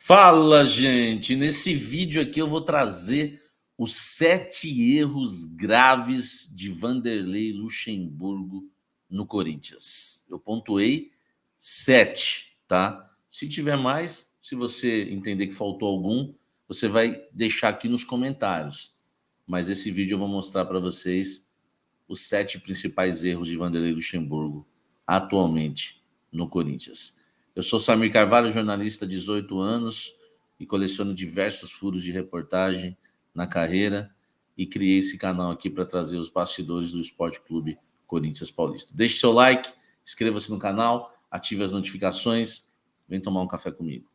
Fala, gente! Nesse vídeo aqui eu vou trazer os 7 erros graves de Vanderlei Luxemburgo no Corinthians. Eu pontuei 7, tá? Se tiver mais, se você entender que faltou algum, você vai deixar aqui nos comentários. Mas esse vídeo eu vou mostrar para vocês os 7 principais erros de Vanderlei Luxemburgo atualmente no Corinthians. Eu sou Samir Carvalho, jornalista, 18 anos, e coleciono diversos furos de reportagem na carreira e criei esse canal aqui para trazer os bastidores do Esporte Clube Corinthians Paulista. Deixe seu like, inscreva-se no canal, ative as notificações, vem tomar um café comigo.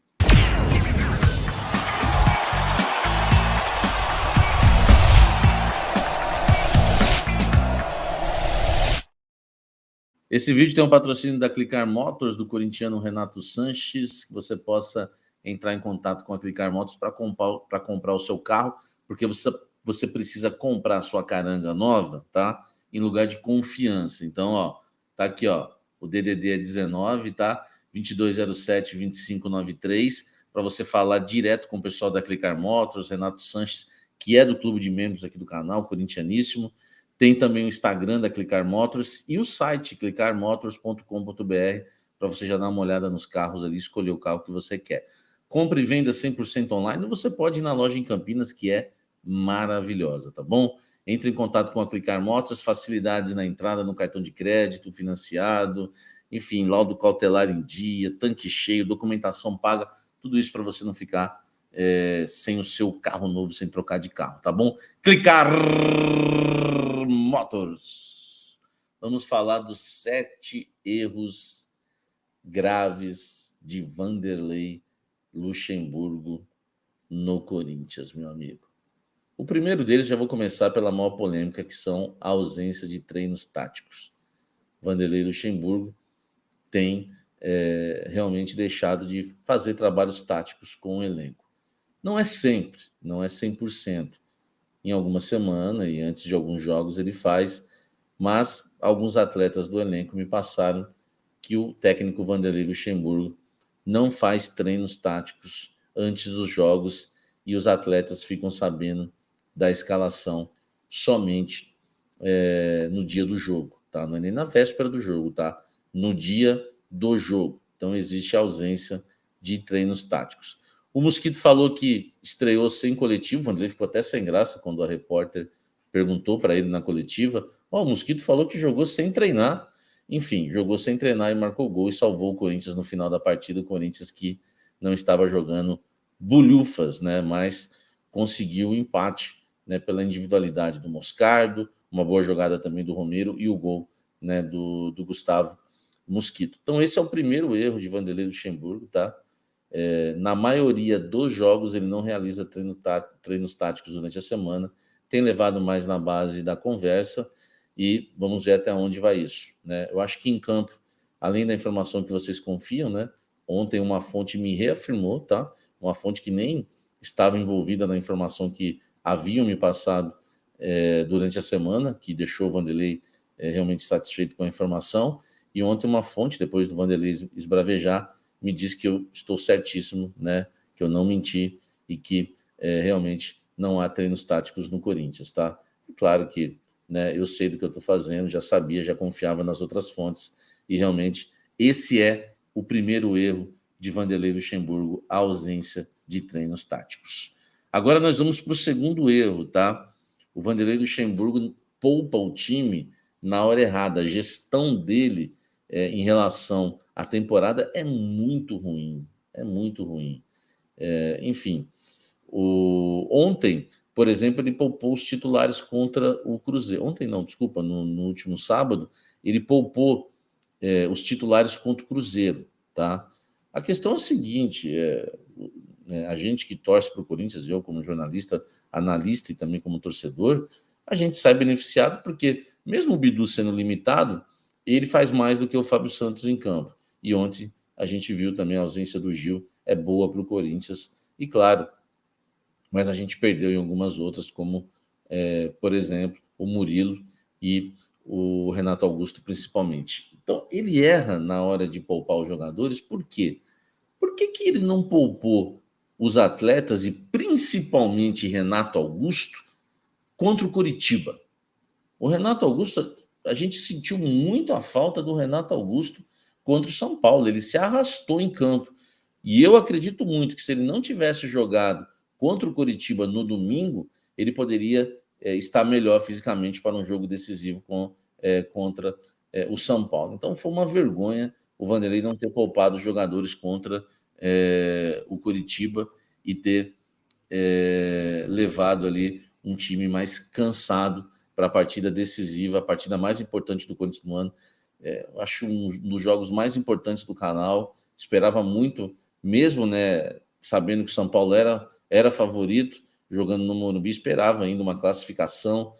Esse vídeo tem um patrocínio da Clicar Motors, do corintiano Renato Sanches, que você possa entrar em contato com a Clicar Motors para comprar o seu carro, porque você precisa comprar a sua caranga nova, tá? Em lugar de confiança. Então, ó, tá aqui, ó, o DDD é 19, tá? 2207-2593, para você falar direto com o pessoal da Clicar Motors, Renato Sanches, que é do clube de membros aqui do canal, corintianíssimo. Tem também o Instagram da Clicar Motors e o site clicarmotors.com.br para você já dar uma olhada nos carros ali, escolher o carro que você quer. Compra e venda 100% online, você pode ir na loja em Campinas, que é maravilhosa, tá bom? Entre em contato com a Clicar Motors, facilidades na entrada no cartão de crédito, financiado, enfim, laudo cautelar em dia, tanque cheio, documentação paga, tudo isso para você não ficar sem o seu carro novo, sem trocar de carro, tá bom? Clicar Motors. Vamos falar dos 7 erros graves de Vanderlei Luxemburgo no Corinthians, meu amigo. O primeiro deles, já vou começar pela maior polêmica, que são a ausência de treinos táticos. Vanderlei Luxemburgo tem realmente deixado de fazer trabalhos táticos com o elenco. Não é sempre, não é 100%. Em alguma semana e antes de alguns jogos ele faz, mas alguns atletas do elenco me passaram que o técnico Vanderlei Luxemburgo não faz treinos táticos antes dos jogos e os atletas ficam sabendo da escalação somente no dia do jogo, tá? Não é nem na véspera do jogo, tá? No dia do jogo. Então existe ausência de treinos táticos. O Mosquito falou que estreou sem coletivo, o Vanderlei ficou até sem graça quando a repórter perguntou para ele na coletiva. O Mosquito falou que jogou sem treinar. Enfim, jogou sem treinar e marcou gol e salvou o Corinthians no final da partida. O Corinthians que não estava jogando bulhufas, né? Mas conseguiu o empate, né? Pela individualidade do Moscardo, uma boa jogada também do Romero e o gol, né? Do Gustavo Mosquito. Então esse é o primeiro erro de Vanderlei Luxemburgo, tá? Na maioria dos jogos ele não realiza treinos táticos durante a semana, tem levado mais na base da conversa e vamos ver até onde vai isso, né? Eu acho que em campo, além da informação que vocês confiam, né? Ontem uma fonte me reafirmou, tá? Uma fonte que nem estava envolvida na informação que haviam me passado durante a semana, que deixou o Vanderlei realmente satisfeito com a informação, e ontem uma fonte, depois do Vanderlei esbravejar, me diz que eu estou certíssimo, né? Que eu não menti e que realmente não há treinos táticos no Corinthians, tá? E claro que, né, eu sei do que eu estou fazendo, já sabia, já confiava nas outras fontes e realmente esse é o primeiro erro de Vanderlei Luxemburgo, a ausência de treinos táticos. Agora nós vamos para o segundo erro, tá? O Vanderlei Luxemburgo poupa o time na hora errada. A gestão dele em relação à temporada é muito ruim. É muito ruim. Enfim, ontem, por exemplo, ele poupou os titulares contra o Cruzeiro. Ontem não, desculpa, no último sábado, ele poupou os titulares contra o Cruzeiro, tá? A questão é a seguinte, a gente que torce para o Corinthians, eu como jornalista, analista e também como torcedor, a gente sai beneficiado porque, mesmo o Bidu sendo limitado, ele faz mais do que o Fábio Santos em campo. E ontem a gente viu também a ausência do Gil, é boa para o Corinthians, e claro, mas a gente perdeu em algumas outras, como, por exemplo, o Murilo e o Renato Augusto, principalmente. Então, ele erra na hora de poupar os jogadores, por quê? Por que ele não poupou os atletas e principalmente Renato Augusto contra o Coritiba. O Renato Augusto, a gente sentiu muito a falta do Renato Augusto contra o São Paulo. Ele se arrastou em campo. E eu acredito muito que se ele não tivesse jogado contra o Coritiba no domingo, ele poderia estar melhor fisicamente para um jogo decisivo contra o São Paulo. Então foi uma vergonha o Vanderlei não ter poupado os jogadores contra o Coritiba e ter levado ali um time mais cansado para a partida decisiva, a partida mais importante do Corinthians no ano. Acho um dos jogos mais importantes do canal. Esperava muito, mesmo sabendo que o São Paulo era favorito, jogando no Morumbi, esperava ainda uma classificação,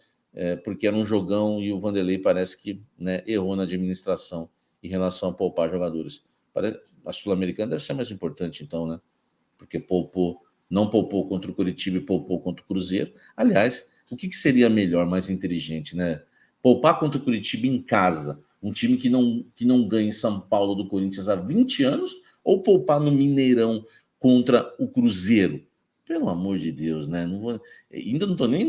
porque era um jogão e o Vanderlei parece que errou na administração em relação a poupar jogadores. A Sul-Americana deve ser mais importante, então, né? Porque não poupou contra o Coritiba e poupou contra o Cruzeiro. Aliás, o que seria melhor, mais inteligente, né? Poupar contra o Coritiba em casa, um time que não ganha em São Paulo do Corinthians há 20 anos, ou poupar no Mineirão contra o Cruzeiro? Pelo amor de Deus, né? Ainda não estou nem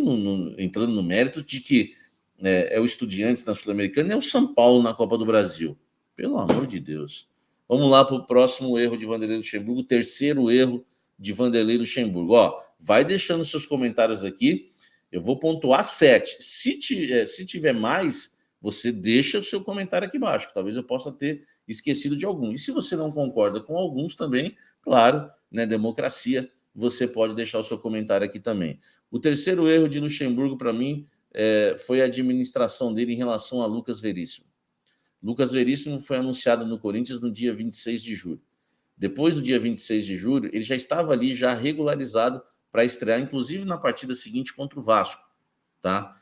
entrando no mérito de que é o Estudiantes na Sul-Americana e é o São Paulo na Copa do Brasil. Pelo amor de Deus. Vamos lá para o próximo erro de Vanderlei Luxemburgo, terceiro erro de Vanderlei Luxemburgo. Vai deixando seus comentários aqui, eu vou pontuar 7. Se tiver mais, você deixa o seu comentário aqui embaixo, que talvez eu possa ter esquecido de algum. E se você não concorda com alguns também, claro, democracia, você pode deixar o seu comentário aqui também. O terceiro erro de Luxemburgo, para mim, foi a administração dele em relação a Lucas Veríssimo. Lucas Veríssimo foi anunciado no Corinthians no dia 26 de julho. Depois do dia 26 de julho, ele já estava ali, já regularizado para estrear, inclusive na partida seguinte contra o Vasco. Tá?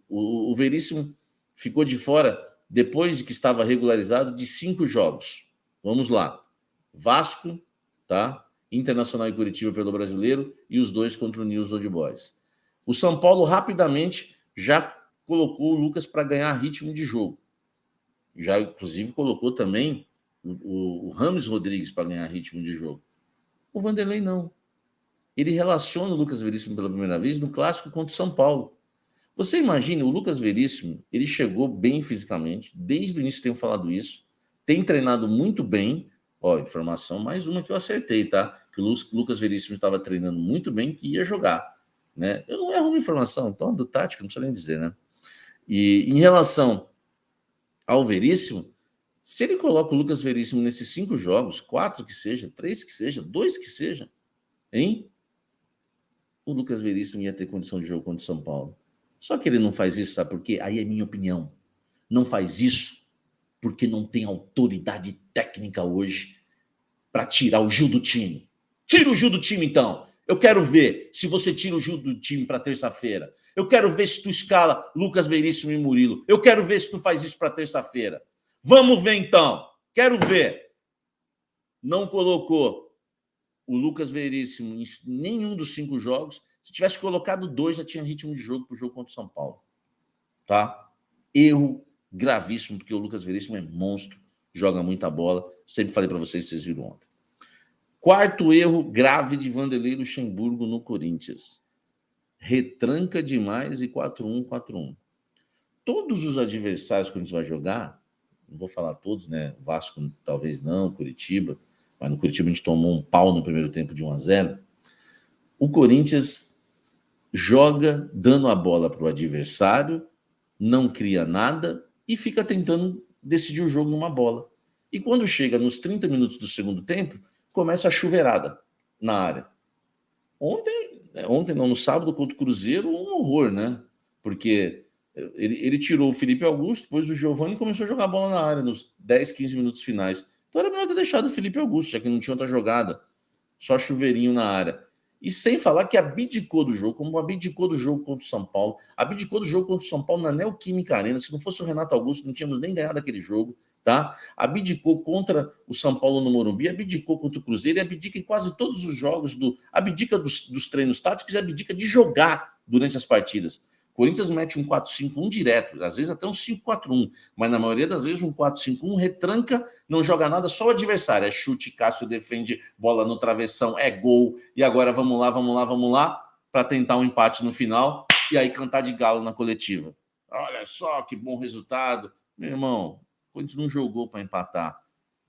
O Veríssimo ficou de fora, depois de que estava regularizado, de 5 jogos. Vamos lá. Vasco, tá? Internacional e Curitiba pelo Brasileiro e os 2 contra o News Old Boys. O São Paulo rapidamente já colocou o Lucas para ganhar ritmo de jogo. Já, inclusive, colocou também o Rames Rodrigues para ganhar ritmo de jogo. O Vanderlei não. Ele relaciona o Lucas Veríssimo pela primeira vez no clássico contra o São Paulo. Você imagina, o Lucas Veríssimo, ele chegou bem fisicamente, desde o início tenho falado isso, tem treinado muito bem. Informação mais uma que eu acertei, tá? Que o Lucas Veríssimo estava treinando muito bem, que ia jogar, né? Eu não erro uma informação, então do tático não precisa nem dizer, né? E em relação ao Veríssimo, se ele coloca o Lucas Veríssimo nesses 5 jogos, 4 que seja, 3 que seja, 2 que seja, hein? O Lucas Veríssimo ia ter condição de jogo contra o São Paulo. Só que ele não faz isso, sabe por quê? Aí é minha opinião. Não faz isso porque não tem autoridade técnica hoje para tirar o Gil do time. Tira o Gil do time, então. Eu quero ver se você tira o Gil do time para terça-feira. Eu quero ver se tu escala Lucas Veríssimo e Murilo. Eu quero ver se tu faz isso para terça-feira. Vamos ver, então. Quero ver. Não colocou o Lucas Veríssimo em nenhum dos 5 jogos. Se tivesse colocado 2, já tinha ritmo de jogo para o jogo contra o São Paulo. Tá? Erro gravíssimo, porque o Lucas Veríssimo é monstro, joga muita bola. Sempre falei para vocês viram ontem. Quarto erro grave de Vanderlei Luxemburgo no Corinthians. Retranca demais e 4-1, 4-1. Todos os adversários que a gente vai jogar, não vou falar todos, né? Vasco talvez não, Curitiba, mas no Curitiba a gente tomou um pau no primeiro tempo de 1-0. O Corinthians joga dando a bola para o adversário, não cria nada e fica tentando decidir o jogo numa bola. E quando chega nos 30 minutos do segundo tempo, começa a chuveirada na área. Ontem não, no sábado contra o Cruzeiro, um horror, né? Porque ele tirou o Felipe Augusto, depois o Giovani começou a jogar a bola na área nos 10, 15 minutos finais. Então era melhor ter deixado o Felipe Augusto, já que não tinha outra jogada. Só chuveirinho na área. E sem falar que abdicou do jogo, como abdicou do jogo contra o São Paulo, abdicou do jogo contra o São Paulo na Neoquímica Arena. Se não fosse o Renato Augusto, não tínhamos nem ganhado aquele jogo, tá? Abdicou contra o São Paulo no Morumbi, abdicou contra o Cruzeiro e abdica em quase todos os jogos, abdica dos treinos táticos e abdica de jogar durante as partidas. Corinthians mete um 4-5-1 direto, às vezes até um 5-4-1, mas na maioria das vezes um 4-5-1 retranca, não joga nada, só o adversário. É chute, Cássio defende, bola no travessão, é gol, e agora vamos lá, para tentar um empate no final, e aí cantar de galo na coletiva. Olha só que bom resultado. Meu irmão, o Corinthians não jogou para empatar.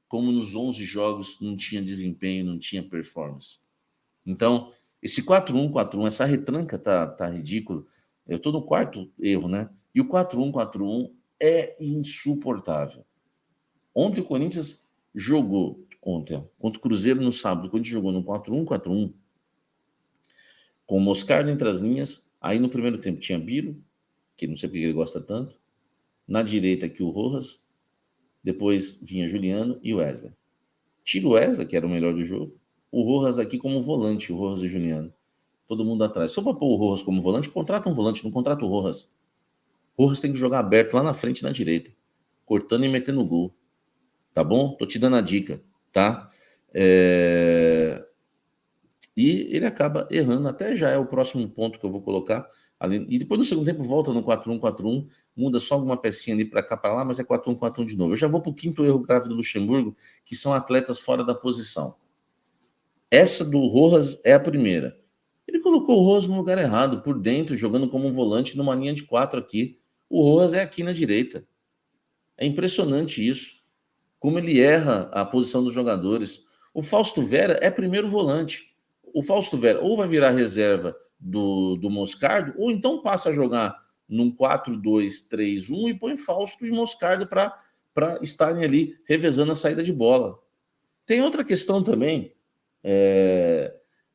Como nos 11 jogos não tinha desempenho, não tinha performance. Então, esse 4-1, 4-1, essa retranca tá ridículo. Eu estou no quarto erro, né? E o 4-1, 4-1 é insuportável. Ontem o Corinthians jogou, contra o Cruzeiro no sábado, o Corinthians jogou no 4-1, 4-1, com o Moscardo entre as linhas. Aí no primeiro tempo tinha Biro, que não sei porque ele gosta tanto. Na direita aqui o Rojas. Depois vinha Juliano e Wesley. Tira o Wesley, que era o melhor do jogo. O Rojas aqui como volante, o Rojas e o Juliano. Todo mundo atrás. Só para pôr o Rojas como volante, contrata um volante, não contrata o Rojas. O Rojas tem que jogar aberto lá na frente e na direita, cortando e metendo gol. Tá bom? Tô te dando a dica, tá? E ele acaba errando, até já é o próximo ponto que eu vou colocar. Ali. E depois no segundo tempo volta no 4-1, 4-1, muda só alguma pecinha ali para cá, para lá, mas é 4-1, 4-1 de novo. Eu já vou para o quinto erro grave do Luxemburgo, que são atletas fora da posição. Essa do Rojas é a primeira. Ele colocou o Rojas no lugar errado, por dentro, jogando como um volante numa linha de 4 aqui. O Rojas é aqui na direita. É impressionante isso. Como ele erra a posição dos jogadores. O Fausto Vera é primeiro volante. O Fausto Vera ou vai virar reserva do Moscardo, ou então passa a jogar num 4-2-3-1 e põe Fausto e Moscardo para estarem ali revezando a saída de bola. Tem outra questão também.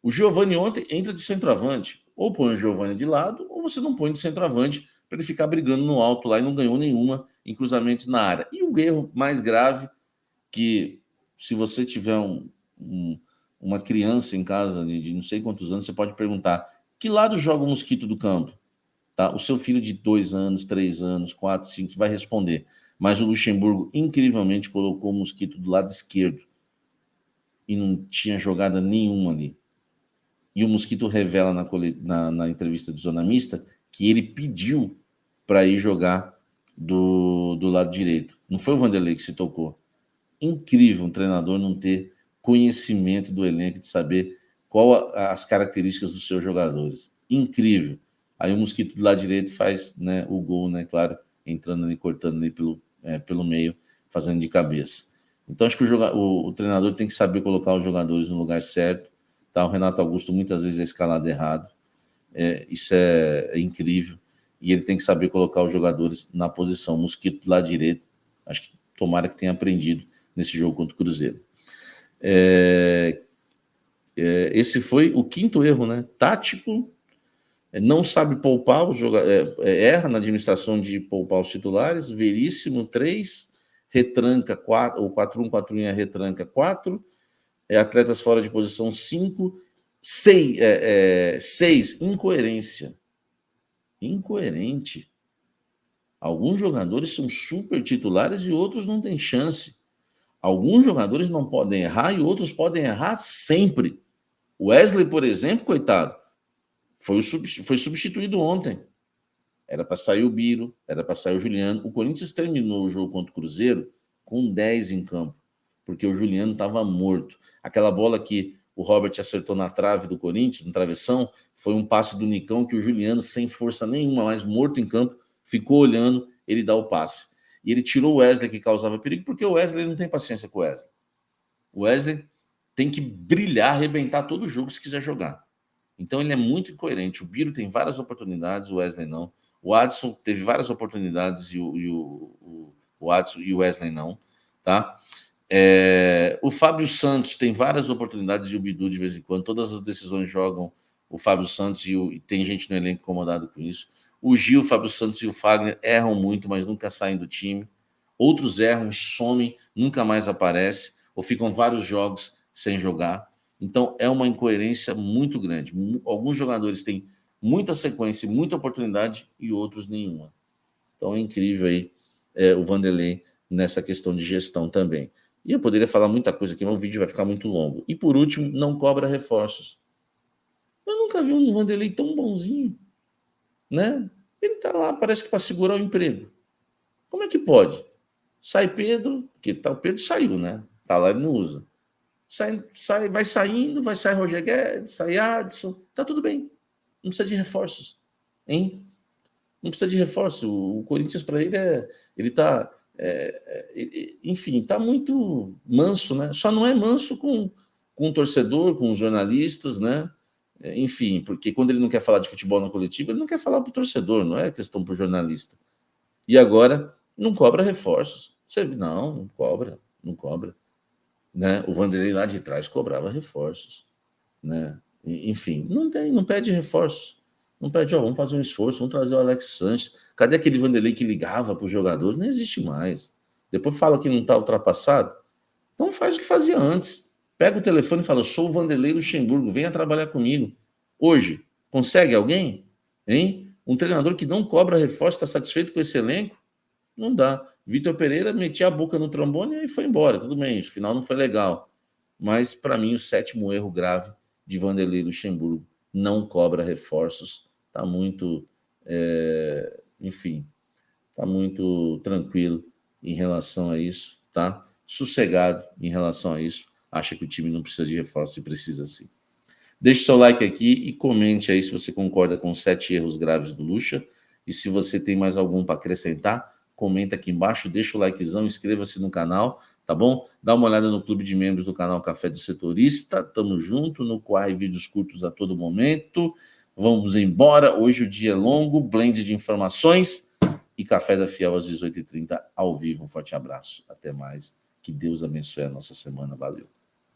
O Giovani ontem entra de centroavante. Ou põe o Giovani de lado, ou você não põe de centroavante para ele ficar brigando no alto lá e não ganhou nenhuma em cruzamentos na área. E o erro mais grave, que se você tiver uma criança em casa de não sei quantos anos, você pode perguntar: que lado joga o mosquito do campo? Tá? O seu filho de 2 anos, 3 anos, 4, 5, vai responder. Mas o Luxemburgo, incrivelmente, colocou o mosquito do lado esquerdo e não tinha jogada nenhuma ali. E o Mosquito revela na entrevista de Zona Mista que ele pediu para ir jogar do lado direito. Não foi o Vanderlei que se tocou. Incrível um treinador não ter conhecimento do elenco, de saber qual as características dos seus jogadores. Incrível. Aí o Mosquito do lado direito faz, né, o gol, né, claro, entrando ali, cortando ali pelo meio, fazendo de cabeça. Então acho que o treinador tem que saber colocar os jogadores no lugar certo. Tá? O Renato Augusto muitas vezes é escalado errado. Isso é incrível. E ele tem que saber colocar os jogadores na posição. Mosquito do lado direito, acho que tomara que tenha aprendido nesse jogo contra o Cruzeiro. Esse foi o quinto erro, né? Tático, não sabe poupar os jogadores, erra na administração de poupar os titulares. Veríssimo, 3, retranca 4, ou 4-1, 4-1 é retranca 4, atletas fora de posição 5, 6, incoerência. Incoerente. Alguns jogadores são super titulares e outros não têm chance. Alguns jogadores não podem errar e outros podem errar sempre. O Wesley, por exemplo, coitado, foi substituído ontem. Era para sair o Biro, era para sair o Juliano. O Corinthians terminou o jogo contra o Cruzeiro com 10 em campo, porque o Juliano estava morto. Aquela bola que o Robert acertou na trave do Corinthians, no travessão, foi um passe do Nicão que o Juliano, sem força nenhuma, mas morto em campo, ficou olhando, ele dá o passe. E ele tirou o Wesley, que causava perigo, porque o Wesley não tem paciência com o Wesley. O Wesley tem que brilhar, arrebentar todo o jogo se quiser jogar. Então ele é muito incoerente. O Biro tem várias oportunidades, o Wesley não. O Adson teve várias oportunidades e o Adson e o Wesley não, tá? O Fábio Santos tem várias oportunidades e o Bidu de vez em quando. Todas as decisões jogam o Fábio Santos e tem gente no elenco incomodado com isso. O Gil, o Fábio Santos e o Fagner erram muito, mas nunca saem do time. Outros erram, somem, nunca mais aparecem, ou ficam vários jogos sem jogar. Então é uma incoerência muito grande. Alguns jogadores têm muita sequência, muita oportunidade e outros nenhuma. Então é incrível aí o Vanderlei nessa questão de gestão também. E eu poderia falar muita coisa aqui, mas o vídeo vai ficar muito longo. E por último, não cobra reforços. Eu nunca vi um Vanderlei tão bonzinho, né? Ele está lá, parece que para segurar o emprego. Como é que pode? Sai Pedro, porque o Pedro saiu, né? Tá lá, ele não usa. Vai saindo, vai sair Roger Guedes, sai Adson, tá tudo bem. Não precisa de reforços, hein? Não precisa de reforço. O Corinthians, para ele, ele tá. Enfim, tá muito manso, né? Só não é manso com o torcedor, com os jornalistas, né? Enfim, porque quando ele não quer falar de futebol na coletiva, ele não quer falar para o torcedor, não é questão para o jornalista. E agora não cobra reforços. Você não cobra, não cobra. Né? O Vanderlei lá de trás cobrava reforços. Né? Enfim, não pede reforços. Não pede, vamos fazer um esforço, vamos trazer o Alex Sanches. Cadê aquele Vanderlei que ligava para os jogadores? Não existe mais. Depois fala que não está ultrapassado. Então faz o que fazia antes. Pega o telefone e fala: eu sou o Vanderlei Luxemburgo, venha trabalhar comigo. Hoje, consegue alguém? Hein? Um treinador que não cobra reforço, está satisfeito com esse elenco? Não dá. Vitor Pereira metia a boca no trombone e foi embora. Tudo bem, o final não foi legal. Mas, para mim, o 7º erro grave de Vanderlei Luxemburgo. Não cobra reforços. Está muito, enfim, está muito tranquilo em relação a isso, tá? Sossegado em relação a isso. Acha que o time não precisa de reforço e precisa sim. Deixe seu like aqui e comente aí se você concorda com os 7 erros graves do Lucha. E se você tem mais algum para acrescentar, comenta aqui embaixo, deixa o likezão, inscreva-se no canal, tá bom? Dá uma olhada no clube de membros do canal Café do Setorista, tamo junto, no Quai vídeos curtos a todo momento. Vamos embora, hoje o dia é longo, blend de informações e Café da Fiel às 18h30 ao vivo. Um forte abraço, até mais, que Deus abençoe a nossa semana, valeu.